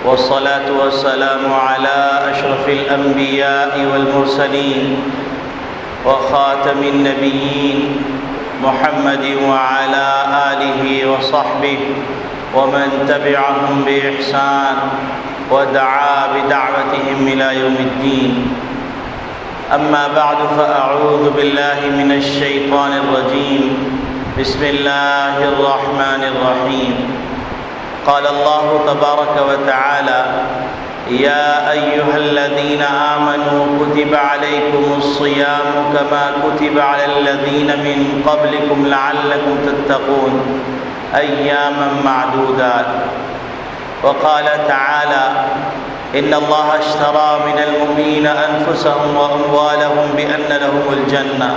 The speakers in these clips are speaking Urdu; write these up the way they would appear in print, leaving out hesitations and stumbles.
والصلاة والسلام على أشرف الأنبياء والمرسلين وخاتم النبيين محمد وعلى آله وصحبه ومن تبعهم بإحسان ودعا بدعوتهم إلى يوم الدين. أما بعد فأعوذ بالله من الشيطان الرجيم. بسم الله الرحمن الرحيم. قال الله تبارك وتعالى: يا أيها الذين آمنوا كتب عليكم الصيام كما كتب على الذين من قبلكم لعلكم تتقون أياما معدودات. وقال تعالى: إن الله اشترى من المؤمنين أنفسهم وأموالهم بأن لهم الجنة.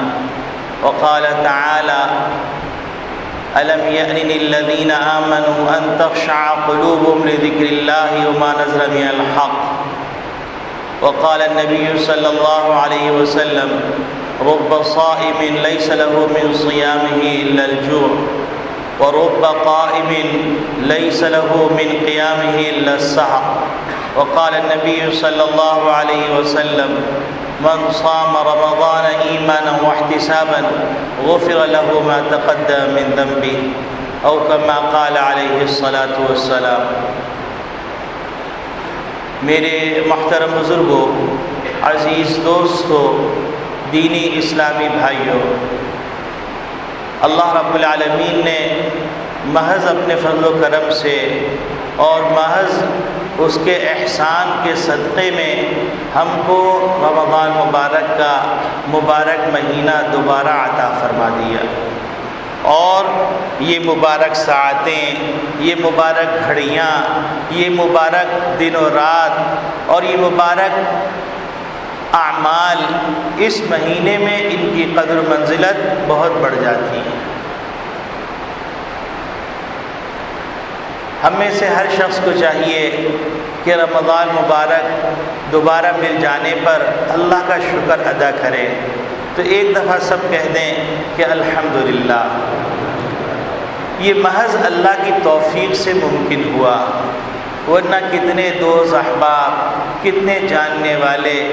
وقال تعالى: ألم يأن للذين آمنوا أن تخشع قلوبهم لذكر الله وما نزل من الحق. وقال النبي صلى الله عليه وسلم: رب صائم ليس له من صيامه إلا الجوع ورب قائم ليس له من قيامه إلا السهر. وقال النبي صلى الله عليه وسلم: من صام رمضان إيمانا واحتسابا غفر له ما تقدم من ذنبه أو كما قال عليه الصلاة والسلام. میرے محترم بزرگوں، عزیز دوستوں، دینی اسلامی بھائیوں، اللہ رب العالمین نے محض اپنے فضل و کرم سے اور محض اس کے احسان کے صدقے میں ہم کو رمضان مبارک کا مبارک مہینہ دوبارہ عطا فرما دیا، اور یہ مبارک ساعتیں، یہ مبارک گھڑیاں، یہ مبارک دن و رات اور یہ مبارک اعمال اس مہینے میں ان کی قدر و منزلت بہت بڑھ جاتی ہے۔ ہم میں سے ہر شخص کو چاہیے کہ رمضان مبارک دوبارہ مل جانے پر اللہ کا شکر ادا کرے۔ تو ایک دفعہ سب کہہ دیں کہ الحمدللہ۔ یہ محض اللہ کی توفیق سے ممکن ہوا، ورنہ کتنے دوست احباب، کتنے جاننے والے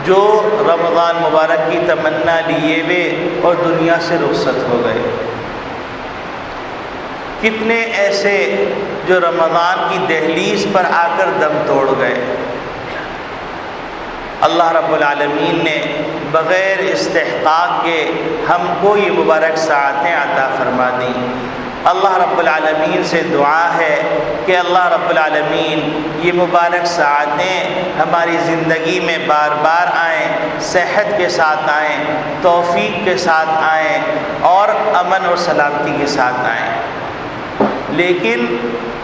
جو رمضان مبارک کی تمنا لیے ہوئے اور دنیا سے رخصت ہو گئے، کتنے ایسے جو رمضان کی دہلیز پر آ کر دم توڑ گئے۔ اللہ رب العالمین نے بغیر استحقاق کے ہم کو یہ مبارک ساعتیں عطا فرما دیں۔ اللہ رب العالمین سے دعا ہے کہ اللہ رب العالمین یہ مبارک ساعتیں ہماری زندگی میں بار بار آئیں، صحت کے ساتھ آئیں، توفیق کے ساتھ آئیں اور امن اور سلامتی کے ساتھ آئیں۔ لیکن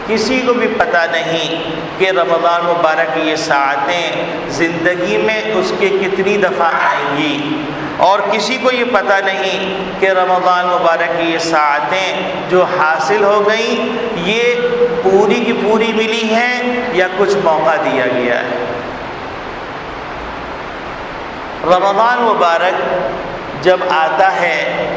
کسی کو بھی پتہ نہیں کہ رمضان مبارک کی یہ ساعتیں زندگی میں اس کے کتنی دفعہ آئیں گی، اور کسی کو یہ پتہ نہیں کہ رمضان مبارک کی یہ ساعتیں جو حاصل ہو گئیں یہ پوری کی پوری ملی ہیں یا کچھ موقع دیا گیا ہے۔ رمضان مبارک جب آتا ہے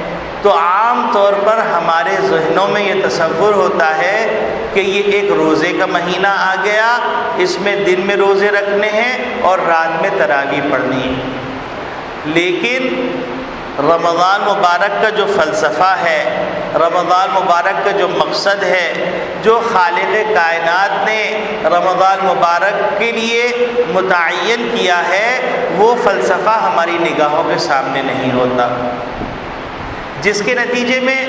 تو عام طور پر ہمارے ذہنوں میں یہ تصور ہوتا ہے کہ یہ ایک روزے کا مہینہ آ گیا، اس میں دن میں روزے رکھنے ہیں اور رات میں تراویح پڑھنی ہے۔ لیکن رمضان مبارک کا جو فلسفہ ہے، رمضان مبارک کا جو مقصد ہے، جو خالق کائنات نے رمضان مبارک کے لیے متعین کیا ہے، وہ فلسفہ ہماری نگاہوں کے سامنے نہیں ہوتا، جس کے نتیجے میں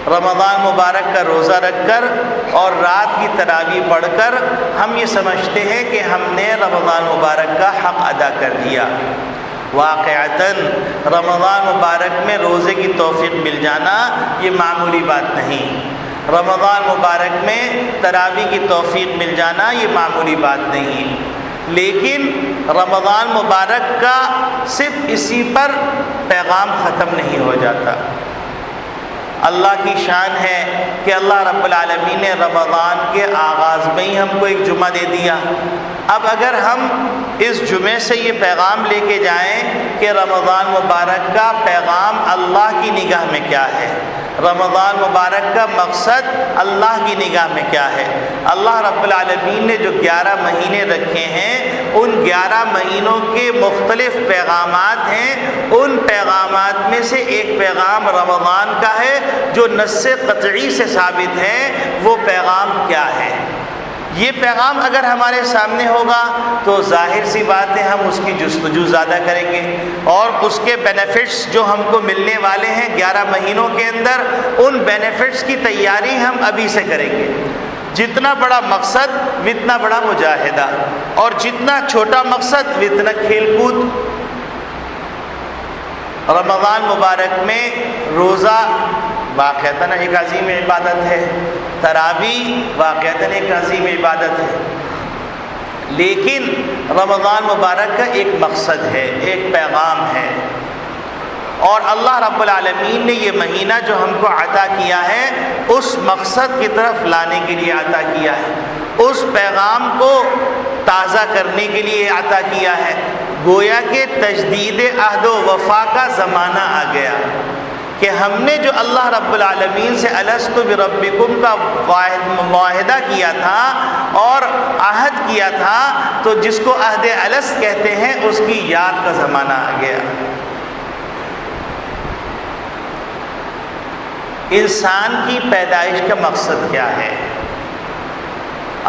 رمضان مبارک کا روزہ رکھ کر اور رات کی تراویح پڑھ کر ہم یہ سمجھتے ہیں کہ ہم نے رمضان مبارک کا حق ادا کر دیا۔ واقعتاً رمضان مبارک میں روزے کی توفیق مل جانا یہ معمولی بات نہیں، رمضان مبارک میں تراویح کی توفیق مل جانا یہ معمولی بات نہیں، لیکن رمضان مبارک کا صرف اسی پر پیغام ختم نہیں ہو جاتا۔ اللہ کی شان ہے کہ اللہ رب العالمین نے رمضان کے آغاز میں ہی ہم کو ایک جمعہ دے دیا۔ اب اگر ہم اس جمعے سے یہ پیغام لے کے جائیں کہ رمضان مبارک کا پیغام اللہ کی نگاہ میں کیا ہے، رمضان مبارک کا مقصد اللہ کی نگاہ میں کیا ہے، اللہ رب العالمین نے جو 11 مہینے رکھے ہیں ان 11 مہینوں کے مختلف پیغامات ہیں، ان پیغامات میں سے ایک پیغام رمضان کا ہے جو نص قطعی سے ثابت ہے۔ وہ پیغام کیا ہے؟ یہ پیغام اگر ہمارے سامنے ہوگا تو ظاہر سی بات ہے ہم اس کی جستجو زیادہ کریں گے، اور اس کے بینیفٹس جو ہم کو ملنے والے ہیں 11 مہینوں کے اندر، ان بینیفٹس کی تیاری ہم ابھی سے کریں گے۔ جتنا بڑا مقصد اتنا بڑا مجاہدہ، اور جتنا چھوٹا مقصد اتنا کھیل کود۔ رمضان مبارک میں روزہ واقعتاً ایک عظیم عبادت ہے، تراویح واقعتاً ایک عظیم عبادت ہے، لیکن رمضان مبارک کا ایک مقصد ہے، ایک پیغام ہے، اور اللہ رب العالمین نے یہ مہینہ جو ہم کو عطا کیا ہے اس مقصد کی طرف لانے کے لیے عطا کیا ہے، اس پیغام کو تازہ کرنے کے لیے عطا کیا ہے۔ گویا کہ تجدید عہد و وفا کا زمانہ آ گیا کہ ہم نے جو اللہ رب العالمین سے الست بربکم کا معاہدہ کیا تھا اور عہد کیا تھا، تو جس کو عہد الست کہتے ہیں اس کی یاد کا زمانہ آ گیا۔ انسان کی پیدائش کا مقصد کیا ہے؟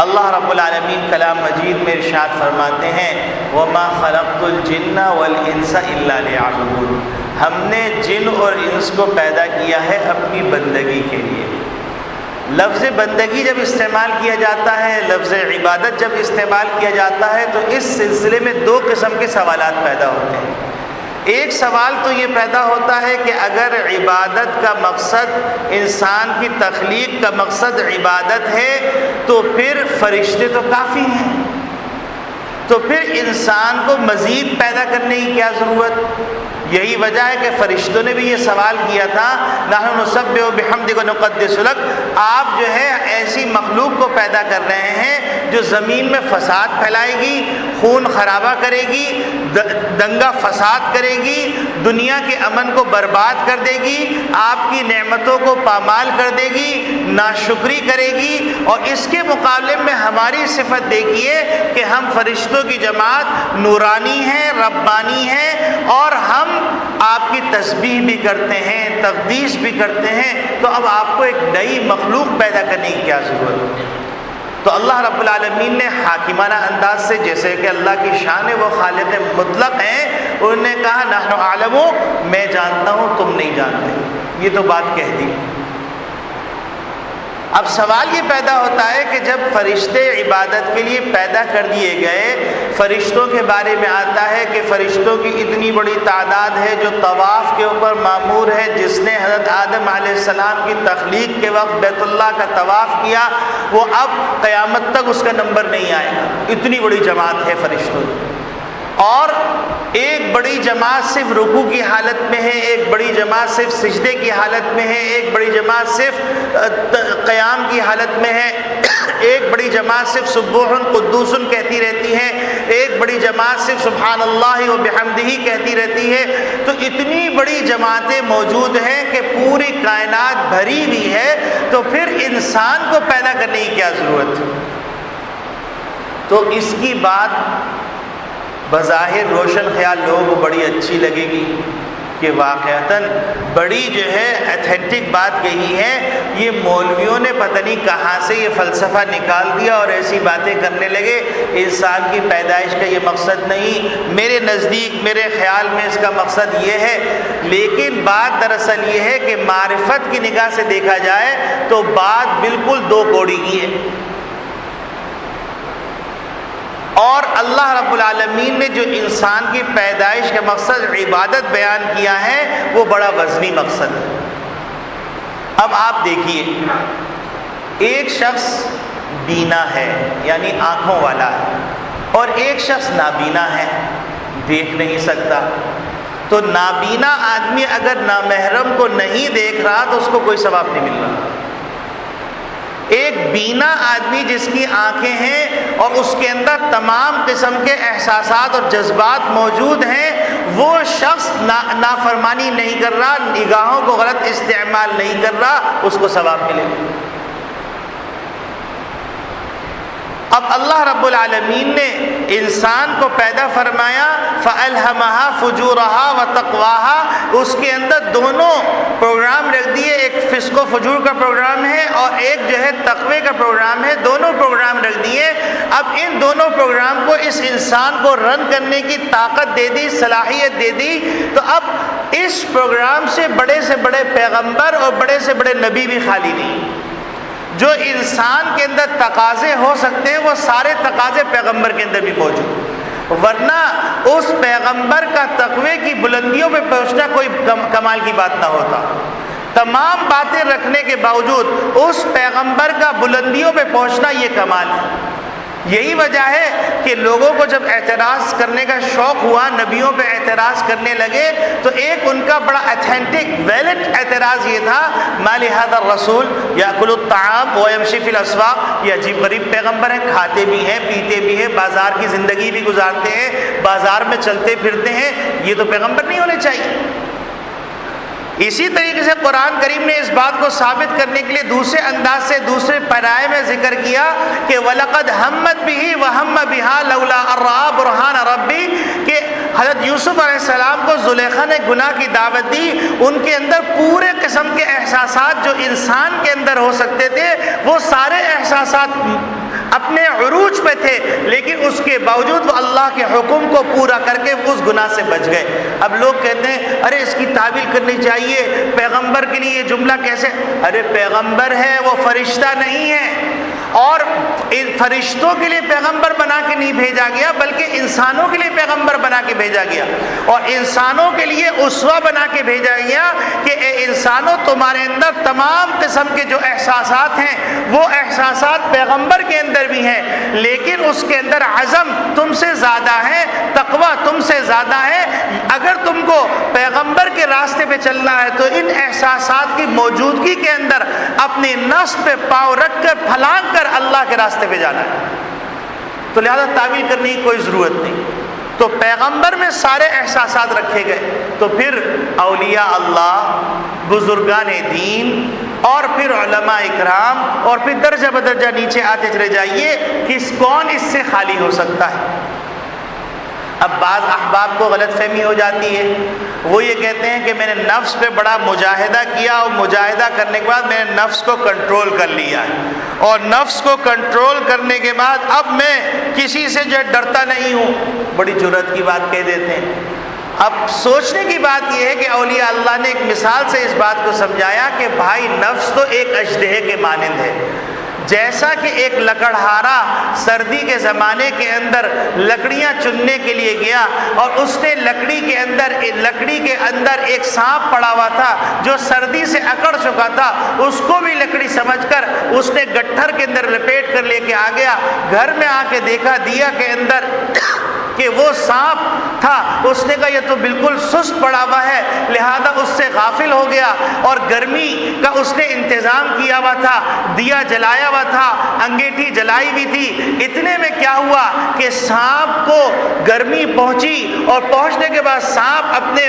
اللہ رب العالمین کلام مجید میں ارشاد فرماتے ہیں وَمَا خَلَقْتُ الْجِنَّ وَالْإِنسَ إِلَّا لِيَعْبُدُونِ، ہم نے جن اور انس کو پیدا کیا ہے اپنی بندگی کے لیے۔ لفظ بندگی جب استعمال کیا جاتا ہے، لفظ عبادت جب استعمال کیا جاتا ہے تو اس سلسلے میں 2 قسم کے سوالات پیدا ہوتے ہیں۔ ایک سوال تو یہ پیدا ہوتا ہے کہ اگر عبادت کا مقصد، انسان کی تخلیق کا مقصد عبادت ہے تو پھر فرشتے تو کافی ہیں، تو پھر انسان کو مزید پیدا کرنے کی کیا ضرورت؟ یہی وجہ ہے کہ فرشتوں نے بھی یہ سوال کیا تھا نحن نسبح بحمدک ونقدس لک، آپ جو ہے ایسی مخلوق کو پیدا کر رہے ہیں جو زمین میں فساد پھیلائے گی، خون خرابہ کرے گی، دنگا فساد کرے گی، دنیا کے امن کو برباد کر دے گی، آپ کی نعمتوں کو پامال کر دے گی، ناشکری کرے گی، اور اس کے مقابلے میں ہماری صفت دیکھیے کہ ہم فرشتوں کی جماعت نورانی ہے، ربانی ہے، اور ہم آپ کی تسبیح بھی کرتے ہیں، تقدیس بھی کرتے ہیں، تو اب آپ کو ایک نئی مخلوق پیدا کرنے کی کیا ضرورت ہے؟ تو اللہ رب العالمین نے حاکمانہ انداز سے، جیسے کہ اللہ کی شان ہے وہ خالق مطلق ہیں، انہوں نے کہا نحن عالم، میں جانتا ہوں تم نہیں جانتے، یہ تو بات کہہ دی۔ اب سوال یہ پیدا ہوتا ہے کہ جب فرشتے عبادت کے لیے پیدا کر دیے گئے، فرشتوں کے بارے میں آتا ہے کہ فرشتوں کی اتنی بڑی تعداد ہے جو طواف کے اوپر مامور ہے، جس نے حضرت آدم علیہ السلام کی تخلیق کے وقت بیت اللہ کا طواف کیا وہ اب قیامت تک اس کا نمبر نہیں آئے گا، اتنی بڑی جماعت ہے فرشتوں کی۔ اور ایک بڑی جماعت صرف رکوع کی حالت میں ہے، ایک بڑی جماعت صرف سجدے کی حالت میں ہے، ایک بڑی جماعت صرف قیام کی حالت میں ہے، ایک بڑی جماعت صرف سبوح قدوس کہتی رہتی ہے، ایک بڑی جماعت صرف سبحان اللہ و بحمدہ کہتی رہتی ہے۔ تو اتنی بڑی جماعتیں موجود ہیں کہ پوری کائنات بھری ہوئی ہے، تو پھر انسان کو پیدا کرنے کی کیا ضرورت؟ تو اس کی بات بظاہر روشن خیال لوگوں کو بڑی اچھی لگے گی کہ واقعتاً بڑی جو ہے ایتھینٹک بات یہی ہے، یہ مولویوں نے پتہ نہیں کہاں سے یہ فلسفہ نکال دیا اور ایسی باتیں کرنے لگے، انسان کی پیدائش کا یہ مقصد نہیں۔ میرے نزدیک، میرے خیال میں اس کا مقصد یہ ہے، لیکن بات دراصل یہ ہے کہ معرفت کی نگاہ سے دیکھا جائے تو بات بالکل 2 کوڑی کی ہے، اور اللہ رب العالمین نے جو انسان کی پیدائش کا مقصد عبادت بیان کیا ہے وہ بڑا وزنی مقصد ہے۔ اب آپ دیکھیے، ایک شخص بینا ہے یعنی آنکھوں والا ہے، اور ایک شخص نابینا ہے، دیکھ نہیں سکتا۔ تو نابینا آدمی اگر نامحرم کو نہیں دیکھ رہا تو اس کو کوئی ثواب نہیں مل رہا. ایک بینا آدمی جس کی آنکھیں ہیں اور اس کے اندر تمام قسم کے احساسات اور جذبات موجود ہیں، وہ شخص نافرمانی نہیں کر رہا، نگاہوں کو غلط استعمال نہیں کر رہا، اس کو ثواب ملے گا. اب اللہ رب العالمین نے انسان کو پیدا فرمایا، فَأَلْهَمَهَا فُجُورَهَا وَتَقْوَاهَا، اس کے اندر دونوں پروگرام رکھ دیے، ایک فسق و فجور کا پروگرام ہے اور ایک جو ہے تقوی کا پروگرام ہے، دونوں پروگرام رکھ دیے. اب ان دونوں پروگرام کو اس انسان کو رن کرنے کی طاقت دے دی، صلاحیت دے دی. تو اب اس پروگرام سے بڑے پیغمبر اور بڑے سے بڑے نبی بھی خالی نہیں. جو انسان کے اندر تقاضے ہو سکتے ہیں وہ سارے تقاضے پیغمبر کے اندر بھی موجود، ورنہ اس پیغمبر کا تقوی کی بلندیوں پہ پہنچنا کوئی کمال کی بات نہ ہوتا. تمام باتیں رکھنے کے باوجود اس پیغمبر کا بلندیوں پہ پہنچنا یہ کمال ہے. یہی وجہ ہے کہ لوگوں کو جب اعتراض کرنے کا شوق ہوا، نبیوں پہ اعتراض کرنے لگے، تو ایک ان کا بڑا ایتھینٹک ویلڈ اعتراض یہ تھا، ما لہذا الرسول یاکل الطعام ویمشی فی الاسواق، یہ عجیب غریب پیغمبر ہیں، کھاتے بھی ہیں، پیتے بھی ہیں، بازار کی زندگی بھی گزارتے ہیں، بازار میں چلتے پھرتے ہیں، یہ تو پیغمبر نہیں ہونے چاہیے. اسی طریقے سے قرآن کریم نے اس بات کو ثابت کرنے کے لیے دوسرے انداز سے دوسرے پیرائے میں ذکر کیا کہ وَلَقَدْ هَمَّتْ بِهِ وَهَمَّ بِهَا لَوْلَا أَن رَأَىٰ بُرْهَانَ رَبِّهِ، کہ حضرت یوسف علیہ السلام کو زلیخا نے گناہ کی دعوت دی. ان کے اندر پورے قسم کے احساسات جو انسان کے اندر ہو سکتے تھے، وہ سارے احساسات اپنے عروج پہ تھے، لیکن اس کے باوجود وہ اللہ کے حکم کو پورا کر کے اس گناہ سے بچ گئے. اب لوگ کہتے ہیں ارے اس کی تعویل کرنی چاہیے، پیغمبر کے لیے یہ جملہ کیسے؟ ارے پیغمبر ہے، وہ فرشتہ نہیں ہے، اور فرشتوں کے لیے پیغمبر بنا کے نہیں بھیجا گیا بلکہ انسانوں کے لیے پیغمبر بنا کے بھیجا گیا، اور انسانوں کے لیے اسوہ بنا کے بھیجا گیا کہ اے انسانوں، تمہارے اندر تمام قسم کے جو احساسات ہیں وہ احساسات پیغمبر کے اندر بھی ہیں، لیکن اس کے اندر عزم تم سے زیادہ ہے، تقوی تم سے زیادہ ہے. اگر تم کو پیغمبر کے راستے پہ چلنا ہے تو ان احساسات کی موجودگی کے اندر اپنی نفس پہ پاؤں رکھ کر پھلانگ کر اللہ کے راستے پہ جانا ہے. تو لہذا تعویل کرنے کی کوئی ضرورت نہیں. تو پیغمبر میں سارے احساسات رکھے گئے. تو پھر اولیاء اللہ، بزرگان دین، اور پھر علماء اکرام، اور پھر درجہ بدرجہ نیچے آتے چلے جائیے، کون اس سے خالی ہو سکتا ہے؟ اب بعض احباب کو غلط فہمی ہو جاتی ہے، وہ یہ کہتے ہیں کہ میں نے نفس پہ بڑا مجاہدہ کیا، اور مجاہدہ کرنے کے بعد میں نے نفس کو کنٹرول کر لیا ہے، اور نفس کو کنٹرول کرنے کے بعد اب میں کسی سے جو ڈرتا نہیں ہوں. بڑی جرأت کی بات کہہ دیتے ہیں. اب سوچنے کی بات یہ ہے کہ اولیاء اللہ نے ایک مثال سے اس بات کو سمجھایا کہ بھائی نفس تو ایک اژدہے کے مانند ہے. جیسا کہ ایک لکڑہارا سردی کے زمانے کے اندر لکڑیاں چننے کے لیے گیا اور اس نے لکڑی کے اندر ایک سانپ پڑا ہوا تھا جو سردی سے اکڑ چکا تھا، اس کو بھی لکڑی سمجھ کر اس نے گٹھر کے اندر لپیٹ کر لے کے آ گیا. گھر میں آ کے دیکھا دیا کے اندر کہ وہ سانپ تھا. اس نے کہا یہ تو بالکل سست پڑا ہوا ہے، لہذا اس سے غافل ہو گیا، اور گرمی کا اس نے انتظام کیا ہوا تھا، دیا جلایا ہوا تھا، انگیٹھی جلائی بھی تھی. اتنے میں کیا ہوا کہ سانپ کو گرمی پہنچی، اور پہنچنے کے بعد سانپ اپنے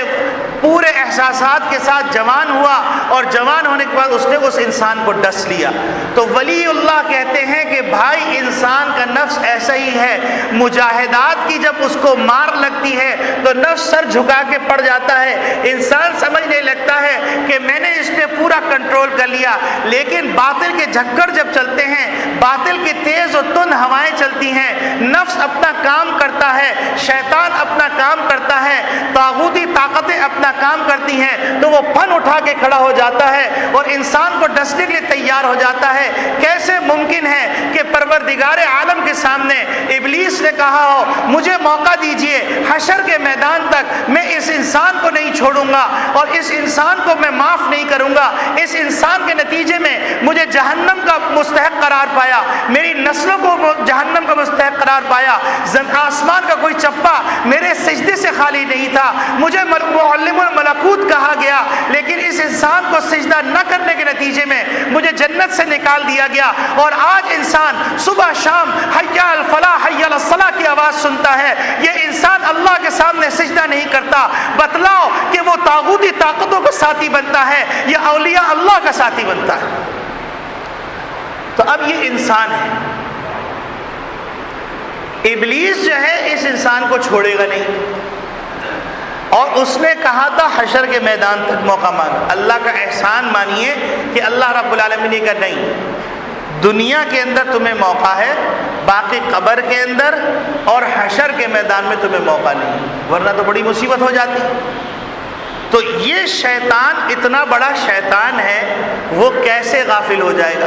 پورے احساسات کے ساتھ جوان ہوا، اور جوان ہونے کے بعد اس نے اس انسان کو ڈس لیا. تو ولی اللہ کہتے ہیں کہ بھائی انسان کا نفس ایسا ہی ہے، مجاہدات کی جب اس کو مار لگتی ہے تو نفس سر جھکا کے پڑ جاتا ہے. انسان سمجھنے لگتا ہے کہ میں نے اس پہ پورا کنٹرول کر لیا، لیکن باطل کے جھکڑ جب چلتے ہیں، باطل کی تیز و تند ہوائیں چلتی ہیں، نفس اپنا کام کرتا ہے، شیطان اپنا کام کرتا ہے، طاغوتی طاقتیں اپنا کام کرتی ہیں، تو وہ پن اٹھا کے کھڑا ہو جاتا ہے اور انسان کو ڈسنے کے لیے تیار ہو جاتا ہے. کیسے ممکن ہے کہ پروردگار عالم کے سامنے ابلیس نے کہا ہو مجھے موقع دیجئے، حشر کے میدان تک میں اس انسان کو نہیں چھوڑوں گا اور اس انسان کو میں معاف نہیں کروں گا، اس انسان کے نتیجے میں مجھے جہنم کا مستحق قرار پایا، میری نسلوں کو جہنم کا مستحق قرار پایا، آسمان کا کوئی چپا میرے سجدے سے خالی نہیں تھا، مجھے معلم الملکوت کہا گیا، لیکن اس انسان کو سجدہ نہ کرنے کے نتیجے میں مجھے جنت سے نکال دیا گیا، اور آج انسان صبح شام حی علی الفلاح حی علی الصلاح کی آواز سنتا ہے، یہ انسان اللہ کے سامنے سجدہ نہیں کرتا، بتلاؤ کہ وہ طاغوتی طاقتوں کا ساتھی بنتا ہے یا اولیاء اللہ کا ساتھی بنتا ہے؟ تو اب یہ انسان ہے، ابلیس جو ہے اس انسان کو چھوڑے گا نہیں، اور اس نے کہا تھا حشر کے میدان تک موقع مانگا۔ اللہ کا احسان مانیے کہ اللہ رب العالمین نے کہا نہیں، دنیا کے اندر تمہیں موقع ہے، باقی قبر کے اندر اور حشر کے میدان میں تمہیں موقع نہیں، ورنہ تو بڑی مصیبت ہو جاتی۔ تو یہ شیطان اتنا بڑا شیطان ہے، وہ کیسے غافل ہو جائے گا،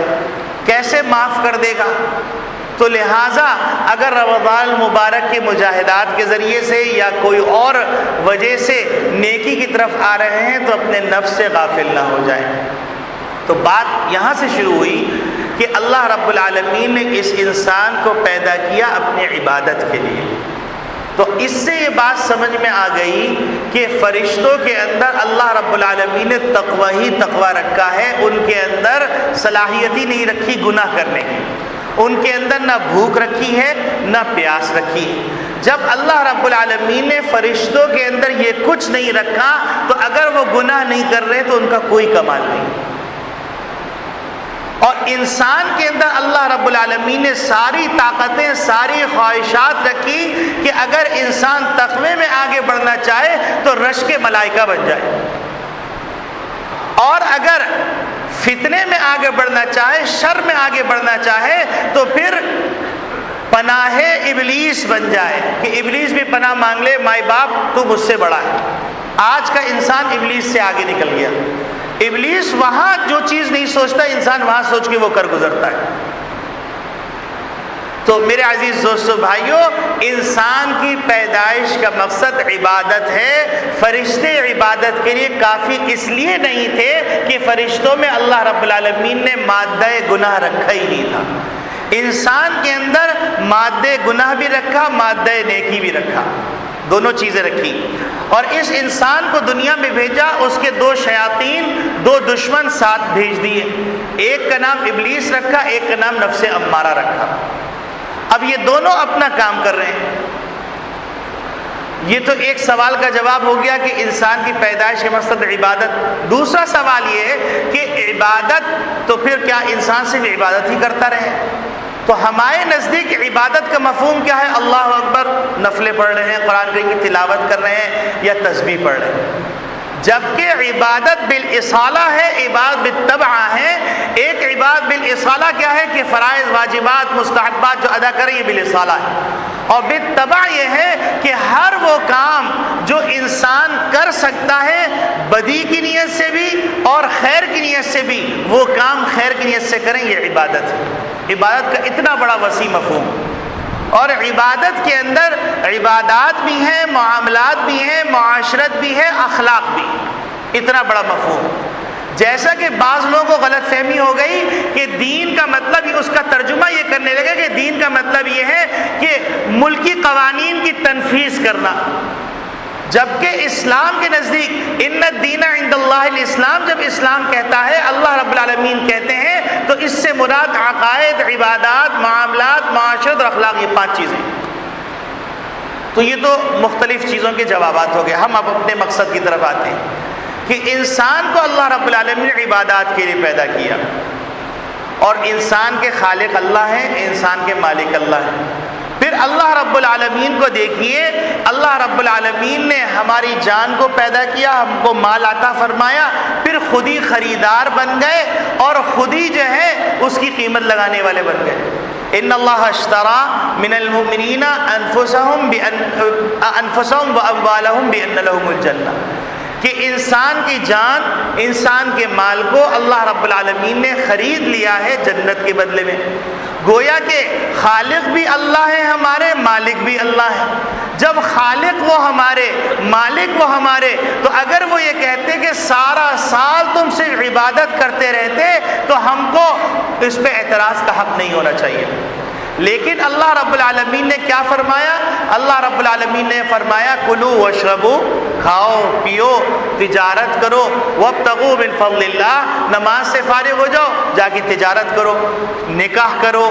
کیسے معاف کر دے گا؟ تو لہٰذا اگر رمضان المبارک کے مجاہدات کے ذریعے سے یا کوئی اور وجہ سے نیکی کی طرف آ رہے ہیں تو اپنے نفس سے غافل نہ ہو جائیں۔ تو بات یہاں سے شروع ہوئی کہ اللہ رب العالمین نے اس انسان کو پیدا کیا اپنی عبادت کے لیے۔ تو اس سے یہ بات سمجھ میں آ گئی کہ فرشتوں کے اندر اللہ رب العالمین نے تقوی ہی تقوی رکھا ہے، ان کے اندر صلاحیت ہی نہیں رکھی گناہ کرنے کی، ان کے اندر نہ بھوک رکھی ہے نہ پیاس رکھی ہے۔ جب اللہ رب العالمین نے فرشتوں کے اندر یہ کچھ نہیں رکھا تو اگر وہ گناہ نہیں کر رہے تو ان کا کوئی کمال نہیں۔ اور انسان کے اندر اللہ رب العالمین نے ساری طاقتیں، ساری خواہشات رکھی کہ اگر انسان تقوی میں آگے بڑھنا چاہے تو رش کے ملائکہ بن جائے، اور اگر فتنے میں آگے بڑھنا چاہے، شر میں آگے بڑھنا چاہے تو پھر پناہ ابلیس بن جائے کہ ابلیس بھی پناہ مانگ لے، مائی باپ تو مجھ سے بڑا ہے۔ آج کا انسان ابلیس سے آگے نکل گیا، ابلیس وہاں جو چیز نہیں سوچتا انسان وہاں سوچ کے وہ کر گزرتا ہے۔ تو میرے عزیز دوستو بھائیوں، انسان کی پیدائش کا مقصد عبادت ہے۔ فرشتے عبادت کے لیے کافی اس لیے نہیں تھے کہ فرشتوں میں اللہ رب العالمین نے مادہ گناہ رکھا ہی نہیں تھا۔ انسان کے اندر مادہ گناہ بھی رکھا، مادہ نیکی بھی رکھا، دونوں چیزیں رکھی، اور اس انسان کو دنیا میں بھیجا، اس کے دو شیاطین، دو دشمن ساتھ بھیج دیے، ایک کا نام ابلیس رکھا، ایک کا نام نفس امارہ رکھا۔ اب یہ دونوں اپنا کام کر رہے ہیں۔ یہ تو ایک سوال کا جواب ہو گیا کہ انسان کی پیدائش کے مقصد عبادت۔ دوسرا سوال یہ ہے کہ عبادت تو پھر کیا انسان صرف عبادت ہی کرتا رہے؟ تو ہمارے نزدیک عبادت کا مفہوم کیا ہے؟ اللہ اکبر، نفلیں پڑھ رہے ہیں، قرآن کریم کی تلاوت کر رہے ہیں یا تسبیح پڑھ رہے ہیں، جبکہ عبادت بالاصالہ ہے، عبادت بالطبع ہے۔ ایک عبادت بالاصالہ کیا ہے کہ فرائض، واجبات، مستحبات جو ادا کریں یہ بالاصالہ ہے، اور بالطبع یہ ہے کہ ہر وہ کام جو انسان کر سکتا ہے بدی کی نیت سے بھی اور خیر کی نیت سے بھی، وہ کام خیر کی نیت سے کریں، یہ عبادت ہے۔ عبادت کا اتنا بڑا وسیع مفہوم، اور عبادت کے اندر عبادات بھی ہیں، معاملات بھی ہیں، معاشرت بھی ہے، اخلاق بھی، اتنا بڑا مفہوم۔ جیسا کہ بعض لوگوں کو غلط فہمی ہو گئی کہ دین کا مطلب ہی، اس کا ترجمہ یہ کرنے لگے کہ دین کا مطلب یہ ہے کہ ملکی قوانین کی تنفیذ کرنا، جبکہ اسلام کے نزدیک ان الدین عند اللہ الاسلام، جب اسلام کہتا ہے، اللہ رب العالمین کہتے ہیں، تو اس سے مراد عقائد، عبادات، معاملات، معاشرت اور اخلاق، یہ 5 چیزیں۔ تو یہ تو مختلف چیزوں کے جوابات ہو گئے۔ ہم اب اپنے مقصد کی طرف آتے ہیں کہ انسان کو اللہ رب العالمین نے عبادات کے لیے پیدا کیا، اور انسان کے خالق اللہ ہیں، انسان کے مالک اللہ ہیں۔ پھر اللہ رب العالمین کو دیکھیے، اللہ رب العالمین نے ہماری جان کو پیدا کیا، ہم کو مال عطا فرمایا، پھر خود ہی خریدار بن گئے اور خود ہی جو ہے اس کی قیمت لگانے والے بن گئے۔ ان اللہ اشترى من المؤمنین انفسهم واموالهم بان لهم الجنہ، کہ انسان کی جان، انسان کے مال کو اللہ رب العالمین نے خرید لیا ہے جنت کے بدلے میں۔ گویا کہ خالق بھی اللہ ہے ہمارے، مالک بھی اللہ ہے۔ جب خالق وہ ہمارے، مالک وہ ہمارے، تو اگر وہ یہ کہتے کہ سارا سال تم صرف عبادت کرتے رہتے تو ہم کو اس پہ اعتراض کا حق نہیں ہونا چاہیے۔ لیکن اللہ رب العالمین نے کیا فرمایا؟ اللہ رب العالمین نے فرمایا کلو واشربو، کھاؤ پیو، تجارت کرو، وابتغوا من فضل اللہ، نماز سے فارغ ہو جاؤ، جا کے تجارت کرو، نکاح کرو،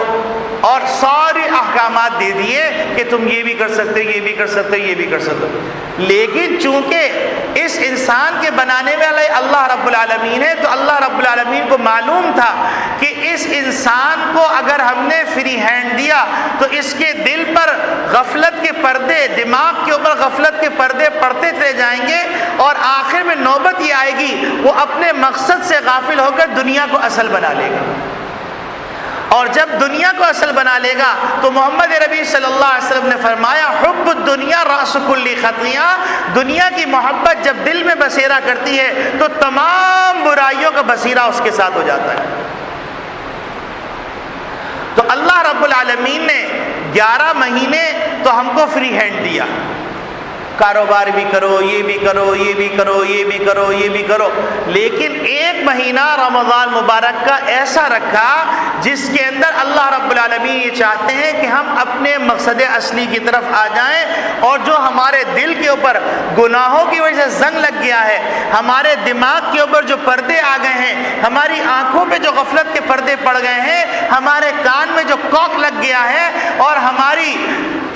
اور سارے احکامات دے دیے کہ تم یہ بھی کر سکتے ہو، یہ بھی کر سکتے ہو، یہ بھی کر سکتے ہو۔ لیکن چونکہ اس انسان کے بنانے والے اللہ رب العالمین ہے، تو اللہ رب العالمین کو معلوم تھا کہ اس انسان کو اگر ہم نے فری ہینڈ دیا تو اس کے دل پر غفلت کے پردے، دماغ کے اوپر غفلت کے پردے پڑتے چلے جائیں گے، اور آخر میں نوبت یہ آئے گی وہ اپنے مقصد سے غافل ہو کر دنیا کو اصل بنا لے گا، اور جب دنیا کو اصل بنا لے گا تو محمد ربی صلی اللہ علیہ وسلم نے فرمایا حب الدنیا راس کل خطیہ، دنیا کی محبت جب دل میں بسیرا کرتی ہے تو تمام برائیوں کا بصیرہ اس کے ساتھ ہو جاتا ہے۔ تو اللہ رب العالمین نے 11 مہینے تو ہم کو فری ہینڈ دیا، کاروبار بھی کرو، یہ بھی کرو، یہ بھی کرو، یہ بھی کرو، یہ بھی کرو، لیکن 1 مہینہ رمضان مبارک کا ایسا رکھا جس کے اندر اللہ رب العالمین یہ چاہتے ہیں کہ ہم اپنے مقصد اصلی کی طرف آ جائیں، اور جو ہمارے دل کے اوپر گناہوں کی وجہ سے زنگ لگ گیا ہے، ہمارے دماغ کے اوپر جو پردے آ گئے ہیں، ہماری آنکھوں پہ جو غفلت کے پردے پڑ گئے ہیں، ہمارے کان میں جو کوک لگ گیا ہے، اور ہماری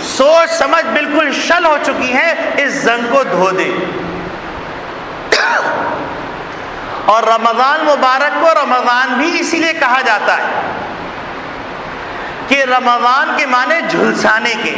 سوچ سمجھ بالکل شل ہو چکی ہے، اس زنگ کو دھو دے۔ اور رمضان مبارک کو رمضان بھی اسی لیے کہا جاتا ہے کہ رمضان کے معنی جھلسانے کے،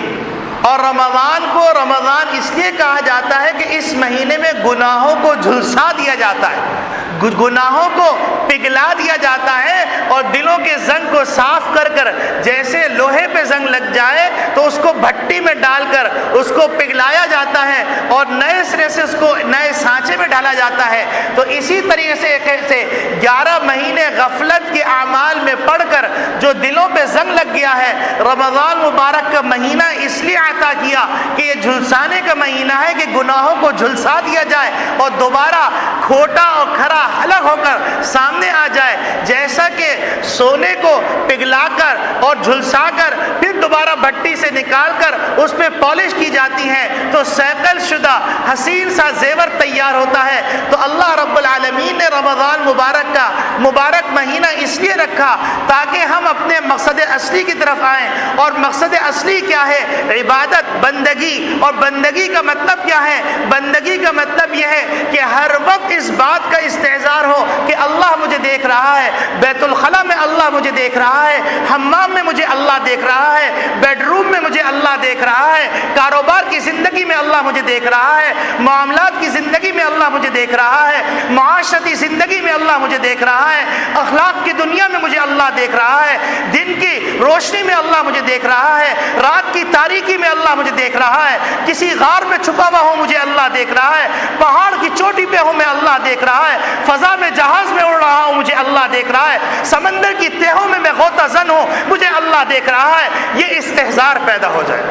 اور رمضان کو رمضان اس لیے کہا جاتا ہے کہ اس مہینے میں گناہوں کو جھلسا دیا جاتا ہے، گناہوں کو پگھلا دیا جاتا ہے، اور دلوں کے زنگ کو صاف کر کر، جیسے لوہے پہ زنگ لگ جائے تو اس کو بھٹی میں ڈال کر اس کو پگھلایا جاتا ہے اور نئے سرے سے اس کو نئے سانچے میں ڈالا جاتا ہے۔ تو اسی طریقے سے 11 مہینے غفلت کے اعمال میں پڑھ کر جو دلوں پہ زنگ لگ گیا ہے، رمضان مبارک کا مہینہ اس لیے عطا کیا کہ یہ جھلسانے کا مہینہ ہے کہ گناہوں کو جھلسا دیا جائے اور دوبارہ کھوٹا اور کھرا الگ ہو کر سامنے آ جائے، جیسا کہ سونے کو پگھلا کر اور جھلسا کر پھر دوبارہ بھٹی سے نکال کر اس پہ پالش کی جاتی ہے تو سیکل شدہ حسین سا زیور تیار ہوتا ہے۔ تو اللہ رب العالمین نے رمضان مبارک کا مبارک مہینہ اس لیے رکھا تاکہ ہم اپنے مقصد اصلی کی طرف آئیں، اور مقصد اصلی کیا ہے؟ عبادت، بندگی، اور بندگی کا مطلب کیا ہے؟ بندگی کا مطلب یہ ہے کہ ہر وقت اس بات کا استحضار ہو کہ اللہ مجھے دیکھ رہا ہے، بیت الخلا میں اللہ مجھے دیکھ رہا ہے، حمام میں مجھے اللہ دیکھ رہا ہے، بیڈ روم میں مجھے اللہ دیکھ رہا ہے، کاروبار کی زندگی میں اللہ مجھے دیکھ رہا ہے، معاملات کی زندگی میں اللہ مجھے دیکھ رہا ہے، معاشرتی زندگی میں اللہ مجھے دیکھ رہا ہے، اخلاق کی دنیا میں مجھے اللہ دیکھ رہا ہے، دن کی روشنی میں اللہ مجھے دیکھ رہا ہے، رات کی تاریکی میں اللہ مجھے دیکھ رہا ہے، کسی غار میں چھپا ہوا ہوں مجھے اللہ دیکھ رہا ہے، پہاڑ کی چوٹی پہ ہوں میں اللہ دیکھ رہا ہے، فضا میں جہاز میں اڑ رہا ہوں مجھے اللہ دیکھ رہا ہے، سمندر کی تہوں میں غوطہ زن ہوں مجھے اللہ دیکھ رہا ہے۔ یہ استحضار پیدا ہو جائے۔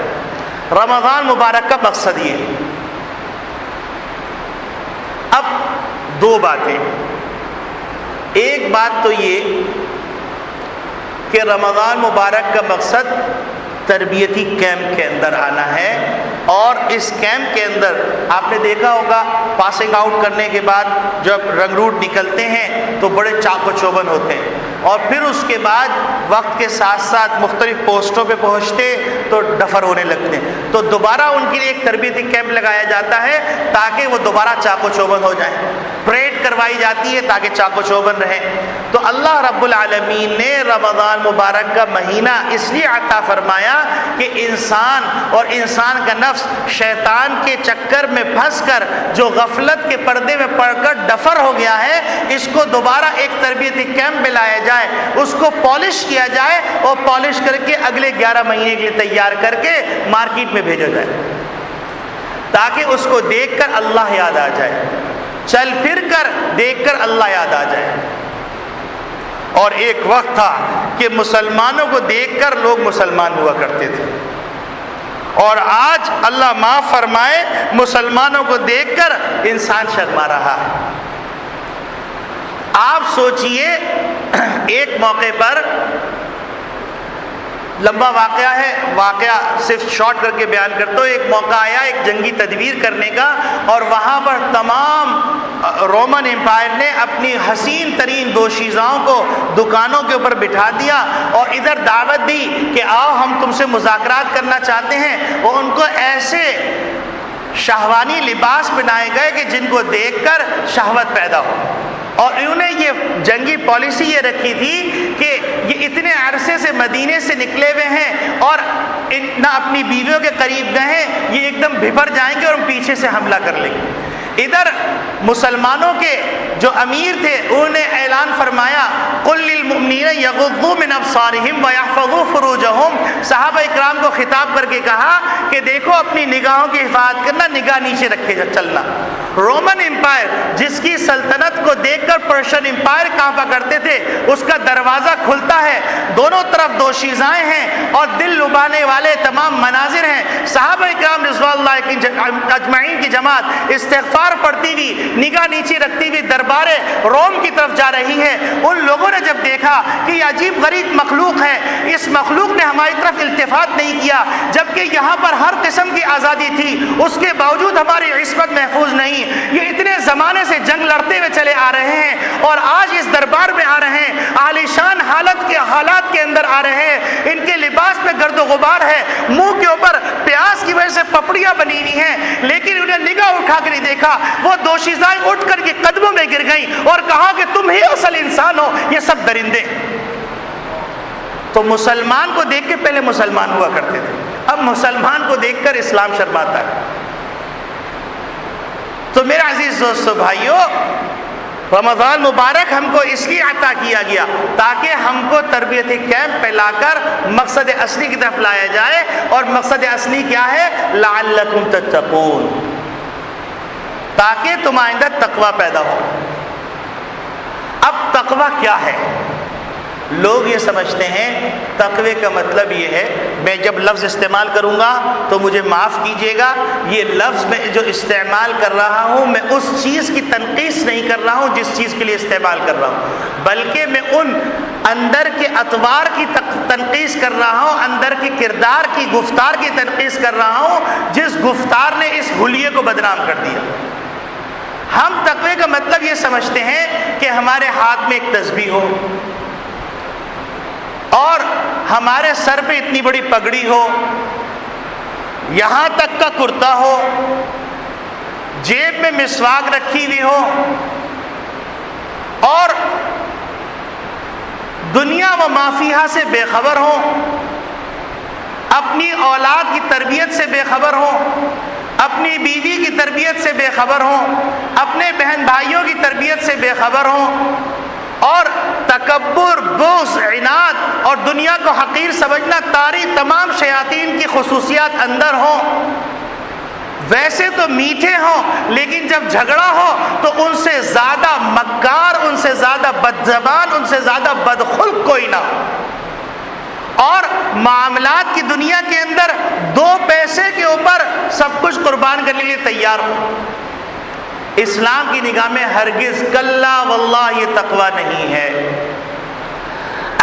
رمضان مبارک کا مقصد یہ ہے۔ اب 2 باتیں، ایک بات تو یہ کہ رمضان مبارک کا مقصد تربیتی کیمپ کے اندر آنا ہے، اور اس کیمپ کے اندر آپ نے دیکھا ہوگا پاسنگ آؤٹ کرنے کے بعد جب رنگ روٹ نکلتے ہیں تو بڑے چاق و چوبند ہوتے ہیں، اور پھر اس کے بعد وقت کے ساتھ ساتھ مختلف پوسٹوں پہ پہنچتے تو ڈفر ہونے لگتے ہیں، تو دوبارہ ان کے لیے ایک تربیتی کیمپ لگایا جاتا ہے تاکہ وہ دوبارہ چاق و چوبند ہو جائیں، پریڈ کروائی جاتی ہے تاکہ چاق و چوبند رہیں۔ تو اللہ رب العالمین نے رمضان مبارک کا مہینہ اس لیے عطا فرمایا کہ انسان اور انسان کا نفس شیطان کے چکر میں پھنس کر جو غفلت کے پردے میں پڑ کر ڈفر ہو گیا ہے، اس کو دوبارہ ایک تربیتی کیمپ میں لایا جائے، اس کو پالش کیا جائے، اور پالش کر کے اگلے 11 مہینے کے لیے تیار کر کے مارکیٹ میں بھیجا جائے تاکہ اس کو دیکھ کر اللہ یاد آ جائے، چل پھر کر دیکھ کر اللہ یاد آ جائے۔ اور ایک وقت تھا کہ مسلمانوں کو دیکھ کر لوگ مسلمان ہوا کرتے تھے، اور آج اللہ معاف فرمائے مسلمانوں کو دیکھ کر انسان شرما رہا ہے۔ آپ سوچئے ایک موقع پر لمبا واقعہ ہے، واقعہ صرف شارٹ کر کے بیان کرتا ہوں۔ ایک موقع آیا ایک جنگی تدبیر کرنے کا، اور وہاں پر تمام رومن امپائر نے اپنی حسین ترین دوشیزاؤں کو دکانوں کے اوپر بٹھا دیا اور ادھر دعوت دی کہ آؤ ہم تم سے مذاکرات کرنا چاہتے ہیں، اور ان کو ایسے شہوانی لباس پہنائے گئے کہ جن کو دیکھ کر شہوت پیدا ہو، اور انہوں نے یہ جنگی پالیسی یہ رکھی تھی کہ یہ اتنے عرصے سے مدینے سے نکلے ہوئے ہیں اور نہ اپنی بیویوں کے قریب گئے ہیں، یہ ایک دم بھپر جائیں گے اور ہم پیچھے سے حملہ کر لیں گے۔ ادھر مسلمانوں کے جو امیر تھے انہوں نے اعلان فرمایا قل للمؤمنین یغضوا من ابصارہم ویحفظوا فروجہم، صحابہ اکرام کو خطاب کر کے کہا کہ دیکھو اپنی نگاہوں کی حفاظت کرنا، نگاہ نیچے رکھے چلنا۔ رومن امپائر جس کی سلطنت کو دیکھ کر پرشین امپائر کانپا کرتے تھے، اس کا دروازہ کھلتا ہے، دونوں طرف دوشیزائیں ہیں اور دل لبانے والے تمام مناظر ہیں۔ صحابہ اکرام رضوان اللہ اجمعین کی جماعت استغفار پڑھتی ہوئی نگاہ نیچے رکھتی ہوئی دربار روم کی طرف جا رہی ہے۔ ان لوگوں نے جب دیکھا کہ یہ عجیب غریب مخلوق ہے، اس مخلوق نے ہماری طرف التفات نہیں کیا، جبکہ یہاں پر ہر قسم کی آزادی تھی، اس کے باوجود ہماری عصمت محفوظ نہیں، یہ اتنے زمانے سے جنگ لڑتے ہوئے چلے آ رہے ہیں اور آج اس دربار میں آ رہے ہیں، عالیشان حالات کے اندر آ رہے ہیں، ان کے لباس میں گرد و غبار ہے، منہ کے اوپر پیاس کی وجہ سے پپڑیاں بنی ہوئی ہیں، لیکن انہیں نگاہ اٹھا کے نہیں دیکھا۔ وہ دوشیزائیں اٹھ کر کے قدموں میں گر گئیں اور کہا کہ تم ہی اصل انسان ہو، یہ سب درندے۔ تو مسلمان کو دیکھ کے پہلے مسلمان ہوا کرتے تھے، اب مسلمان کو دیکھ کر اسلام شرماتا ہے۔ تو میرے عزیز دوستو بھائیو، رمضان مبارک ہم کو اس لیے عطا کیا گیا تاکہ ہم کو تربیت کیمپ پہ لا کر مقصد اصلی کی طرف لایا جائے، اور مقصد اصلی کیا ہے؟ لعلکم تتقون، تاکہ تم آئندہ تقوی پیدا ہو۔ اب تقوی کیا ہے؟ لوگ یہ سمجھتے ہیں تقوی کا مطلب یہ ہے، میں جب لفظ استعمال کروں گا تو مجھے معاف کیجیے گا، یہ لفظ میں جو استعمال کر رہا ہوں میں اس چیز کی تنقیص نہیں کر رہا ہوں جس چیز کے لیے استعمال کر رہا ہوں، بلکہ میں ان اندر کے اطوار کی تنقیص کر رہا ہوں، اندر کے کردار کی، گفتار کی تنقیص کر رہا ہوں جس گفتار نے اس حلیے کو بدنام کر دیا۔ ہم تقوی کا مطلب یہ سمجھتے ہیں کہ ہمارے ہاتھ میں ایک تسبیح ہو اور ہمارے سر پہ اتنی بڑی پگڑی ہو، یہاں تک کا کرتا ہو، جیب میں مسواک رکھی ہوئی ہو، اور دنیا و ما فیہا سے بے خبر ہو، اپنی اولاد کی تربیت سے بے خبر ہو، اپنی بیوی کی تربیت سے بے خبر ہوں، اپنے بہن بھائیوں کی تربیت سے بے خبر ہوں، اور تکبر، بغض، عناد اور دنیا کو حقیر سمجھنا طاری تمام شیاطین کی خصوصیات اندر ہوں۔ ویسے تو میٹھے ہوں لیکن جب جھگڑا ہو تو ان سے زیادہ مکار، ان سے زیادہ بدزبان، ان سے زیادہ بدخلق کوئی نہ ہو، اور معاملات کی دنیا کے اندر 2 پیسے کے اوپر سب کچھ قربان کرنے کے لیے تیار ہو۔ اسلام کی نگاہ میں ہرگز کلا واللہ یہ تقوی نہیں ہے۔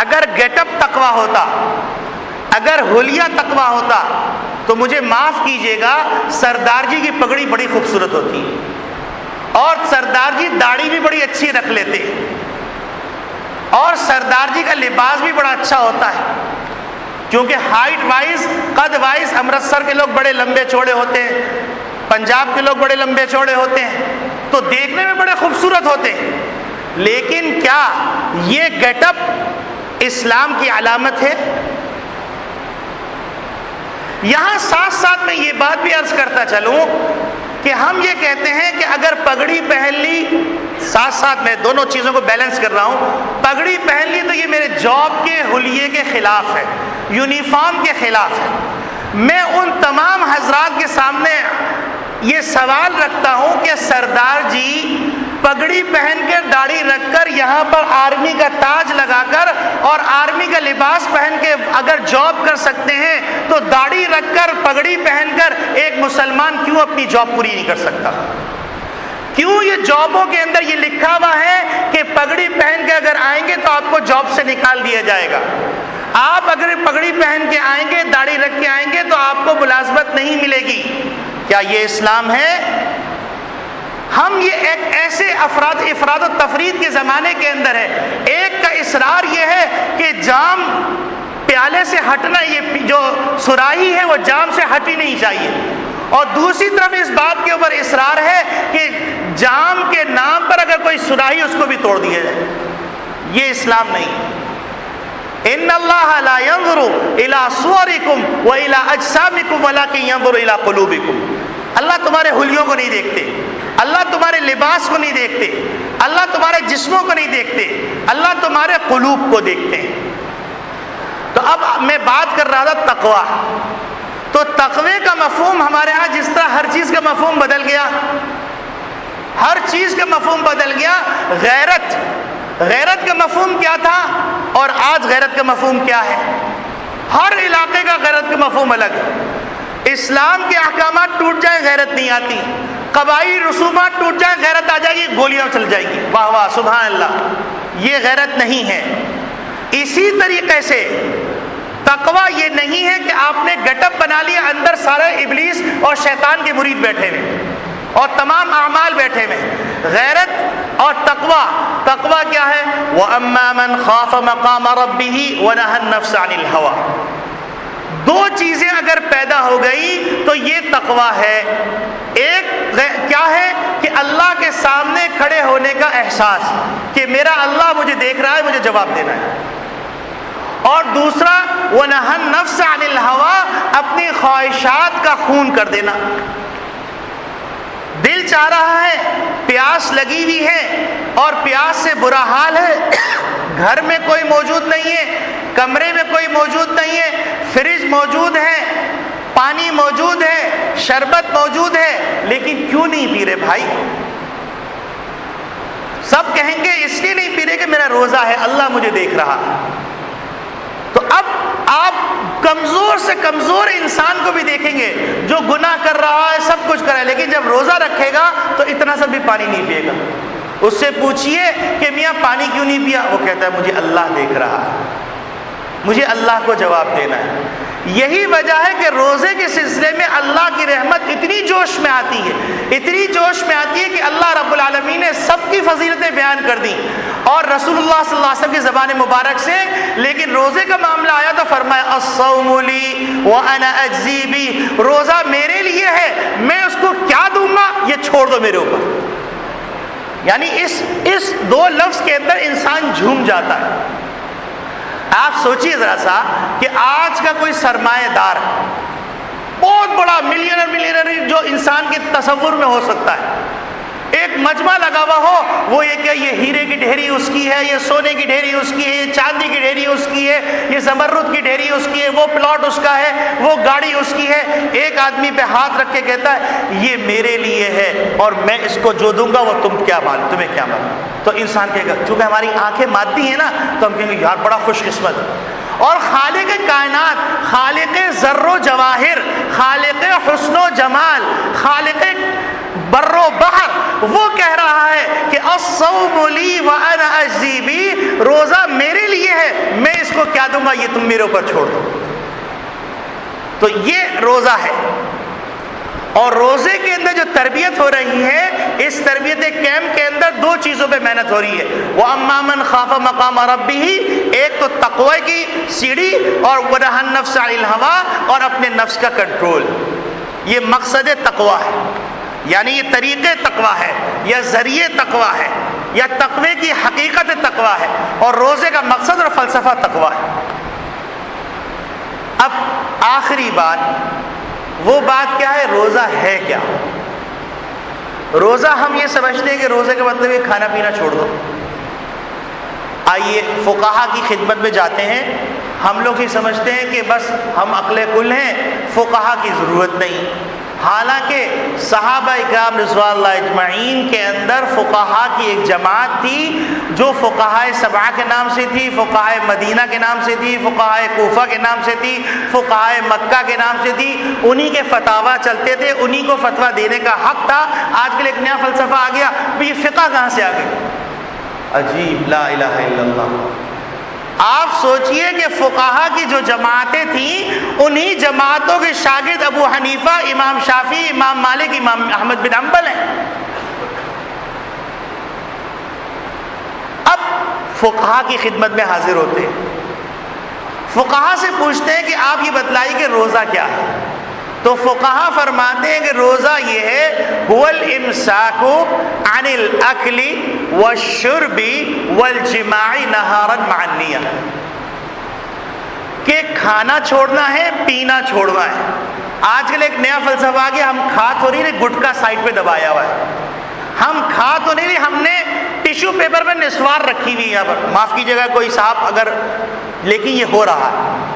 اگر گیٹ اپ تقوی ہوتا، اگر حلیہ تقوی ہوتا تو مجھے معاف کیجیے گا، سردار جی کی پگڑی بڑی خوبصورت ہوتی اور سردار جی داڑھی بھی بڑی اچھی رکھ لیتے، اور سردار جی کا لباس بھی بڑا اچھا ہوتا ہے، کیونکہ ہائٹ وائز، قد وائز امرتسر کے لوگ بڑے لمبے چوڑے ہوتے ہیں، پنجاب کے لوگ بڑے لمبے چوڑے ہوتے ہیں، تو دیکھنے میں بڑے خوبصورت ہوتے ہیں، لیکن کیا یہ گیٹ اپ اسلام کی علامت ہے؟ یہاں ساتھ ساتھ میں یہ بات بھی عرض کرتا چلوں کہ ہم یہ کہتے ہیں کہ اگر پگڑی پہن لی، ساتھ ساتھ میں دونوں چیزوں کو بیلنس کر رہا ہوں، پگڑی پہن لی تو یہ میرے جاب کے حلیے کے خلاف ہے، یونیفارم کے خلاف ہے۔ میں ان تمام حضرات کے سامنے یہ سوال رکھتا ہوں کہ سردار جی پگڑی پہن کر، داڑھی رکھ کر، یہاں پر آرمی کا تاج لگا کر اور آرمی کا لباس پہن کے اگر جاب کر سکتے ہیں تو داڑھی رکھ کر، پگڑی پہن کر ایک مسلمان کیوں اپنی جاب پوری نہیں کر سکتا؟ کیوں یہ جابوں کے اندر یہ لکھا ہوا ہے کہ پگڑی پہن کے اگر آئیں گے تو آپ کو جاب سے نکال دیا جائے گا؟ آپ اگر پگڑی پہن کے آئیں گے، داڑھی رکھ کے آئیں گے تو آپ کو ملازمت نہیں ملے گی۔ کیا یہ اسلام ہے؟ ہم یہ ایک ایسے افراد و تفرید کے زمانے کے اندر ہے۔ ایک کا اصرار یہ ہے کہ جام پیالے سے ہٹنا، یہ جو سراہی ہے وہ جام سے ہٹی نہیں چاہیے، اور دوسری طرف اس بات کے اوپر اصرار ہے کہ جام کے نام پر اگر کوئی سراہی اس کو بھی توڑ دیا جائے۔ یہ اسلام نہیں۔ ان اللہ لا ينظر الى صورکم والى اجسامکم ولکن ينظر الى قلوبکم۔ اللہ تمہارے حلیوں کو نہیں دیکھتے، اللہ تمہارے لباس کو نہیں دیکھتے، اللہ تمہارے جسموں کو نہیں دیکھتے، اللہ تمہارے قلوب کو دیکھتے ہیں۔ تو اب میں بات کر رہا تھا تقویٰ۔ تو تقوی کا مفہوم ہمارے ہاں جس طرح ہر چیز کا مفہوم بدل گیا، ہر چیز کا مفہوم بدل گیا، غیرت کا مفہوم کیا تھا اور آج غیرت کا مفہوم کیا ہے؟ ہر علاقے کا غیرت کا مفہوم الگ ہے۔ اسلام کے احکامات ٹوٹ جائیں غیرت نہیں آتی، قبائلی رسومات ٹوٹ جائیں غیرت آ جائے گی، گولیاں چل جائیں گی، واہ واہ سبحان اللہ، یہ غیرت نہیں ہے۔ اسی طریقے سے تقویٰ یہ نہیں ہے کہ آپ نے گٹ اپ بنا لیا، اندر سارے ابلیس اور شیطان کے مرید بیٹھے ہوئے اور تمام اعمال بیٹھے ہوئے۔ غیرت اور تقویٰ کیا ہے؟ وَأَمَّا مَنْ خَافَ مَقَامَ رَبِّهِ وَنَهَى النَّفْسَ عَنِ الْهَوَىٰ۔ دو چیزیں اگر پیدا ہو گئی تو یہ تقویٰ ہے۔ ایک کیا ہے کہ اللہ کے سامنے کھڑے ہونے کا احساس کہ میرا اللہ مجھے دیکھ رہا ہے، مجھے جواب دینا ہے، اور دوسرا وَنَهَى النَّفْسَ عَنِ الْهَوَىٰ، اپنی خواہشات کا خون کر دینا۔ دل چاہ رہا ہے، پیاس لگی ہوئی ہے اور پیاس سے برا حال ہے، گھر میں کوئی موجود نہیں ہے، کمرے میں کوئی موجود نہیں ہے، فریج موجود ہے، پانی موجود ہے، شربت موجود ہے، لیکن کیوں نہیں پی رہے بھائی؟ سب کہیں گے اس لیے نہیں پی رہے کہ میرا روزہ ہے، اللہ مجھے دیکھ رہا۔ تو اب آپ کمزور سے کمزور انسان کو بھی دیکھیں گے جو گناہ کر رہا ہے، سب کچھ کر رہا ہے، لیکن جب روزہ رکھے گا تو اتنا سا بھی پانی نہیں پیے گا۔ اس سے پوچھئے کہ میاں پانی کیوں نہیں پیا؟ وہ کہتا ہے مجھے اللہ دیکھ رہا ہے، مجھے اللہ کو جواب دینا ہے۔ یہی وجہ ہے کہ روزے کے سلسلے میں اللہ کی رحمت اتنی جوش میں آتی ہے، اتنی جوش میں آتی ہے کہ اللہ رب العالمین نے سب کی فضیلتیں بیان کر دی اور رسول اللہ صلی اللہ علیہ وسلم کی زبان مبارک سے، لیکن روزے کا معاملہ آیا تو فرمایا الصوم لی وانا اجزی بی، روزہ میرے لیے ہے، میں اس کو کیا دوں گا یہ چھوڑ دو میرے اوپر۔ یعنی اس دو لفظ کے اندر انسان جھوم جاتا ہے۔ آپ سوچئے ذرا سا کہ آج کا کوئی سرمایہ دار بہت بڑا ملینر جو انسان کے تصور میں ہو سکتا ہے، ایک مجمع لگا ہوا ہو، وہ یہ کہ یہ ہیرے کی ڈھیری اس کی ہے، یہ سونے کی ڈھیری اس کی ہے، یہ چاندی کی ڈھیری اس کی ہے، یہ زمرد کی ڈھیری اس کی ہے، وہ پلاٹ اس کا ہے، وہ گاڑی اس کی ہے۔ ایک آدمی پہ ہاتھ رکھ کے کہتا ہے یہ میرے لیے ہے اور میں اس کو جو دوں گا وہ تمہیں کیا معلوم۔ تو انسان کہے گا، چونکہ ہماری آنکھیں مادی ہیں نا تو ہم کہیں گے یار بڑا خوش قسمت ہے۔ اور خالق کائنات، خالق ذر و جواہر، خالق حسن و جمال، خالق بر و بحر، وہ کہہ رہا ہے کہ الصوم لی وانا اجزی بی، روزہ میرے لیے ہے، میں اس کو کیا دوں گا یہ تم میرے اوپر چھوڑ دو۔ تو یہ روزہ ہے، اور روزے کے اندر جو تربیت ہو رہی ہے، اس تربیت کیمپ کے اندر دو چیزوں پہ محنت ہو رہی ہے۔ وَأَمَّا مَنْ خَافَ مَقَامَ رَبِّهِ، ایک تو تقوی کی سیڑھی، اور وَنَهَى النَّفْسَ عَنِ الْهَوَىٰ، اور اپنے نفس کا کنٹرول۔ یہ مقصد تقوی ہے، یعنی یہ طریقے تقوی ہے یا ذریعے تقوی ہے یا تقوی کی حقیقت تقوی ہے، اور روزے کا مقصد اور فلسفہ تقوی ہے۔ اب آخری بات، وہ بات کیا ہے؟ روزہ ہے کیا؟ روزہ ہم یہ سمجھتے ہیں کہ روزے کا مطلب یہ کھانا پینا چھوڑ دو۔ آئیے فقہا کی خدمت میں جاتے ہیں۔ ہم لوگ یہ سمجھتے ہیں کہ بس ہم عقل کل ہیں، فقہا کی ضرورت نہیں۔ حالانکہ صحابہ اکرام رضوان اللہ اجمعین کے اندر فقہا کی ایک جماعت تھی جو فقہائے سبعہ کے نام سے تھی، فقہائے مدینہ کے نام سے تھی، فقہائے کوفہ کے نام سے تھی، فقہائے مکہ کے نام سے تھی، انہی کے فتاوا چلتے تھے، انہی کو فتویٰ دینے کا حق تھا۔ آج کل ایک نیا فلسفہ آ گیا، یہ فقہ کہاں سے آ گئی؟ عجیب، لا الہ الا اللہ۔ آپ سوچئے کہ فقہا کی جو جماعتیں تھیں انہی جماعتوں کے شاگرد ابو حنیفہ، امام شافعی، امام مالک، امام احمد بن حنبل ہیں۔ اب فقہا کی خدمت میں حاضر ہوتے ہیں، فقہا سے پوچھتے ہیں کہ آپ یہ بتلائیے کہ روزہ کیا ہے؟ تو فقہا فرماتے ہیں کہ روزہ یہ ہے هو الامساک عن الاکل والشرب والجماع نہارا مع النیہ، کہ کھانا چھوڑنا ہے، پینا چھوڑنا ہے۔ آج کل ایک نیا فلسفہ آ گیا، ہم کھا تو نہیں رہے، گٹکا سائڈ پہ دبایا ہوا ہے، ہم کھا تو نہیں رہے، ہم نے ٹیشو پیپر میں نسوار رکھی ہوئی یہاں پر، معاف کیجیے گا کوئی صاحب اگر، لیکن یہ ہو رہا ہے۔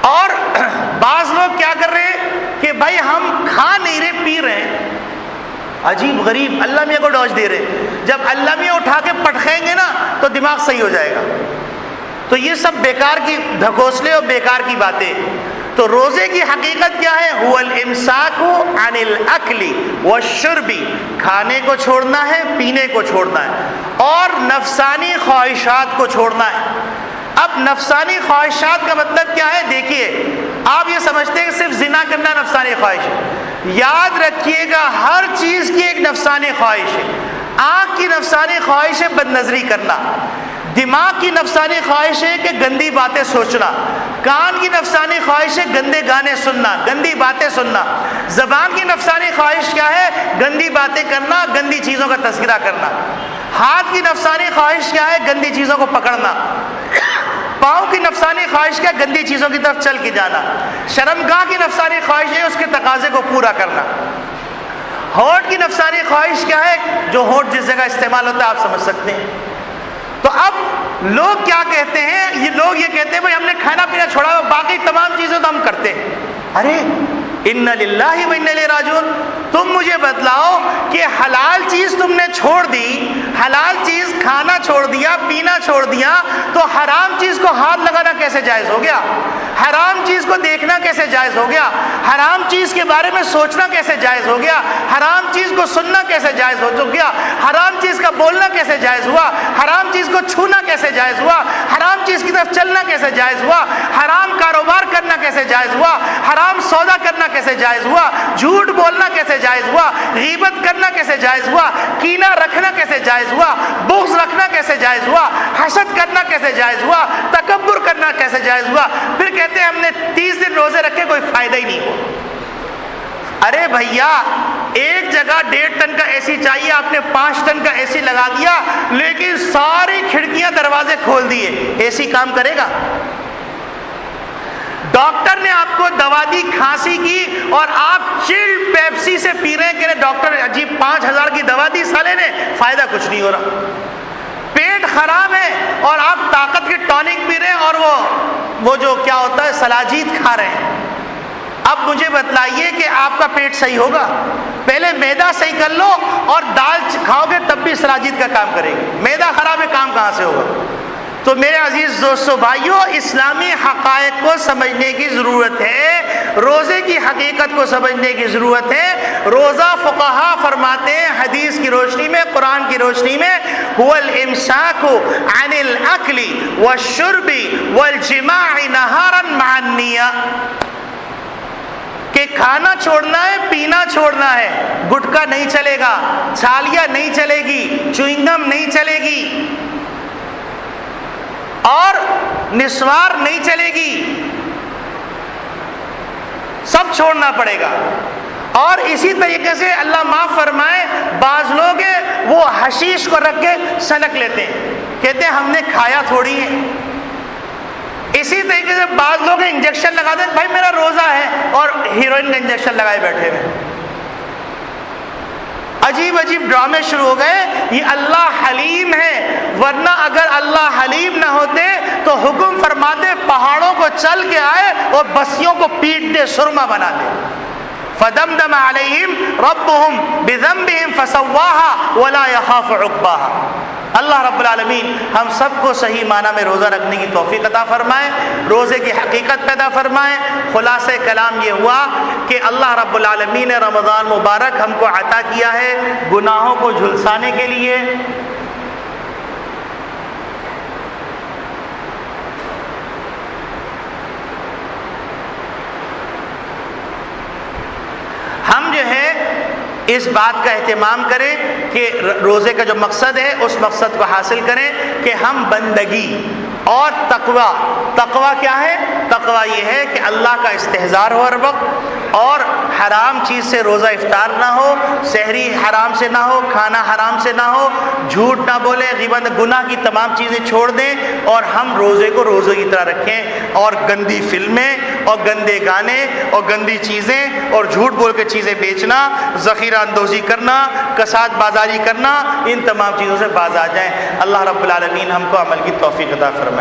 اور بعض لوگ کیا کر رہے ہیں کہ بھائی ہم کھا نہیں رہے، پی رہے ہیں۔ عجیب غریب، اللہ میاں کو ڈوز دے رہے، جب اللہ میاں اٹھا کے پٹخیں گے نا تو دماغ صحیح ہو جائے گا۔ تو یہ سب بیکار کی دھکوسلے اور بیکار کی باتیں۔ تو روزے کی حقیقت کیا ہے؟ هو الامساک عن الاکل والشرب، کھانے کو چھوڑنا ہے، پینے کو چھوڑنا ہے، اور نفسانی خواہشات کو چھوڑنا ہے۔ اب نفسانی خواہشات کا مطلب کیا ہے؟ دیکھیے، آپ یہ سمجھتے ہیں کہ صرف زنا کرنا نفسانی خواہش ہے، یاد رکھیے گا ہر چیز کی ایک نفسانی خواہش ہے۔ آنکھ کی نفسانی خواہش ہے بد نظری کرنا، دماغ کی نفسانی خواہش ہے کہ گندی باتیں سوچنا، کان کی نفسانی خواہش ہے گندے گانے سننا، گندی باتیں سننا، زبان کی نفسانی خواہش کیا ہے؟ گندی باتیں کرنا، گندی چیزوں کا تذکرہ کرنا، ہاتھ کی نفسانی خواہش کیا ہے؟ گندی چیزوں کو پکڑنا، پاؤں کی نفسانی خواہش کیا؟ گندی چیزوں کی طرف چل کے جانا، شرمگاہ کی نفسانی خواہش ہے اس کے تقاضے کو پورا کرنا، ہونٹ کی نفسانی خواہش کیا ہے؟ جو ہونٹ جس جگہ استعمال ہوتا ہے آپ سمجھ سکتے ہیں۔ تو اب لوگ کیا کہتے ہیں؟ یہ لوگ یہ کہتے ہیں بھائی ہم نے کھانا پینا چھوڑا ہوا، باقی تمام چیزیں تو ہم کرتے ہیں۔ ارے ان للہ و انا الیہ راجعون، تم مجھے بتلاؤ کہ حلال چیز تم نے چھوڑ دی، حلال چیز کھانا چھوڑ دیا، پینا چھوڑ دیا، تو حرام چیز کو ہاتھ لگانا کیسے جائز ہو گیا؟ حرام چیز کو دیکھنا کیسے جائز ہو گیا؟ حرام چیز کے بارے میں سوچنا کیسے جائز ہو گیا؟ حرام چیز کو سننا کیسے جائز ہو گیا؟ حرام چیز کا بولنا کیسے جائز ہوا؟ حرام چیز کو چھونا کیسے جائز ہوا؟ حرام چیز کی طرف چلنا کیسے جائز ہوا؟ حرام کاروبار کرنا کیسے جائز ہوا؟ حرام سودا کرنا کیسے جائز ہوا؟ جھوٹ بولنا کیسے جائز ہوا؟ غیبت کرنا کیسے جائز ہوا؟ کینہ رکھنا کیسے جائز ہوا؟ بغض رکھنا کیسے جائز ہوا؟ حسد کرنا کیسے جائز ہوا؟ تکبر کرنا کیسے جائز ہوا؟ پھر کہتے ہیں ہم نے 30 دن روزے رکھے، کوئی فائدہ ہی نہیں ہوا۔ ارے بھیا، ایک جگہ 1.5 ٹن کا اے سی چاہیے، آپ نے 5 ٹن کا اے سی لگا دیا، لیکن ساری کھڑکیاں دروازے کھول دیے، اے سی کام کرے گا؟ ڈاکٹر نے آپ کو دوا دی کھانسی کی اور آپ چلڈ پیپسی سے پی رہے ہیں کہ ڈاکٹر عجیب 5000 کی دوا دی سالے نے، فائدہ کچھ نہیں ہو رہا۔ پیٹ خراب ہے اور آپ طاقت کی ٹونک پی رہے ہیں اور وہ جو کیا ہوتا ہے سلاجید کھا رہے ہیں۔ اب مجھے بتلائیے کہ آپ کا پیٹ صحیح ہوگا؟ پہلے معدہ صحیح کر لو، اور دال کھاؤ گے تب بھی سلاجید کا کام کرے گی، معدہ خراب ہے کام کہاں سے ہوگا؟ تو میرے عزیز دوستو بھائیو، اسلامی حقائق کو سمجھنے کی ضرورت ہے، روزے کی حقیقت کو سمجھنے کی ضرورت ہے۔ روزہ فقہا فرماتے ہیں حدیث کی روشنی میں، قرآن کی روشنی میں، هو الامساک عن الاکل والشرب والجماع نہارا مع النیہ، کہ کھانا چھوڑنا ہے، پینا چھوڑنا ہے، گٹکا نہیں چلے گا، چھالیاں نہیں چلے گی، چوئنگم نہیں چلے گی، اور نسوار نہیں چلے گی، سب چھوڑنا پڑے گا۔ اور اسی طریقے سے اللہ معاف فرمائے، بعض لوگ وہ حشیش کو رکھ کے سنک لیتے ہیں، کہتے ہیں ہم نے کھایا تھوڑی ہے۔ اسی طریقے سے بعض لوگ انجیکشن لگاتے ہیں، بھائی میرا روزہ ہے، اور ہیروئن کا انجیکشن لگائے بیٹھے ہوئے۔ عجیب عجیب ڈرامے شروع ہو گئے۔ یہ اللہ حلیم ہے، ورنہ اگر اللہ حلیم نہ ہوتے تو حکم فرماتے پہاڑوں کو چل کے آئے اور بستیوں کو پیٹ دے، سرما بنا دے۔ فدمدم علیہم ربہم بذنبہم فسواہا ولا یخاف عقباہا۔ اللہ رب العالمین ہم سب کو صحیح معنی میں روزہ رکھنے کی توفیق عطا فرمائے، روزے کی حقیقت پیدا فرمائے۔ خلاصہ کلام یہ ہوا کہ اللہ رب العالمین نے رمضان مبارک ہم کو عطا کیا ہے گناہوں کو جھلسانے کے لیے، ہم جو ہے اس بات کا اہتمام کریں کہ روزے کا جو مقصد ہے اس مقصد کو حاصل کریں کہ ہم بندگی اور تقوی کیا ہے؟ تقوی یہ ہے کہ اللہ کا استحضار ہو ہر وقت، اور حرام چیز سے روزہ افطار نہ ہو، سحری حرام سے نہ ہو، کھانا حرام سے نہ ہو، جھوٹ نہ بولے، غیبت، گناہ کی تمام چیزیں چھوڑ دیں، اور ہم روزے کو روزے کی طرح رکھیں، اور گندی فلمیں اور گندے گانے اور گندی چیزیں اور جھوٹ بول کے چیزیں بیچنا، ذخیرہ اندوزی کرنا، کساد بازاری کرنا، ان تمام چیزوں سے باز آ جائیں۔ اللہ رب العالمین ہم کو عمل کی توفیق عطا فرمائے۔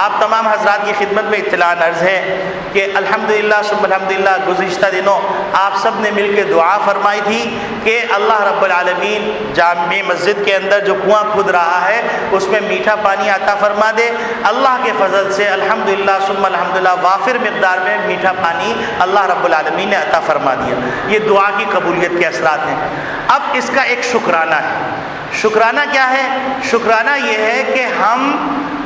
آپ تمام حضرات کی خدمت میں اطلاع عرض ہے کہ الحمدللہ ثم الحمدللہ گزشتہ دنوں آپ سب نے مل کے دعا فرمائی تھی کہ اللہ رب العالمین جامع مسجد کے اندر جو کنواں کھود رہا ہے اس میں میٹھا پانی عطا فرما دے۔ اللہ کے فضل سے الحمدللہ ثم الحمدللہ وافر مقدار میں میٹھا پانی اللہ رب العالمین نے عطا فرما دیا۔ یہ دعا کی قبولیت کے اثرات ہیں۔ اب اس کا ایک شکرانہ ہے۔ شکرانہ کیا ہے؟ شکرانہ یہ ہے کہ ہم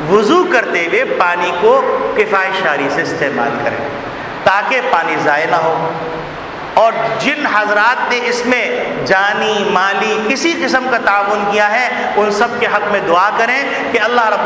وضو کرتے ہوئے پانی کو کفایت شاری سے استعمال کریں تاکہ پانی ضائع نہ ہو، اور جن حضرات نے اس میں جانی مالی کسی قسم کا تعاون کیا ہے ان سب کے حق میں دعا کریں کہ اللہ رب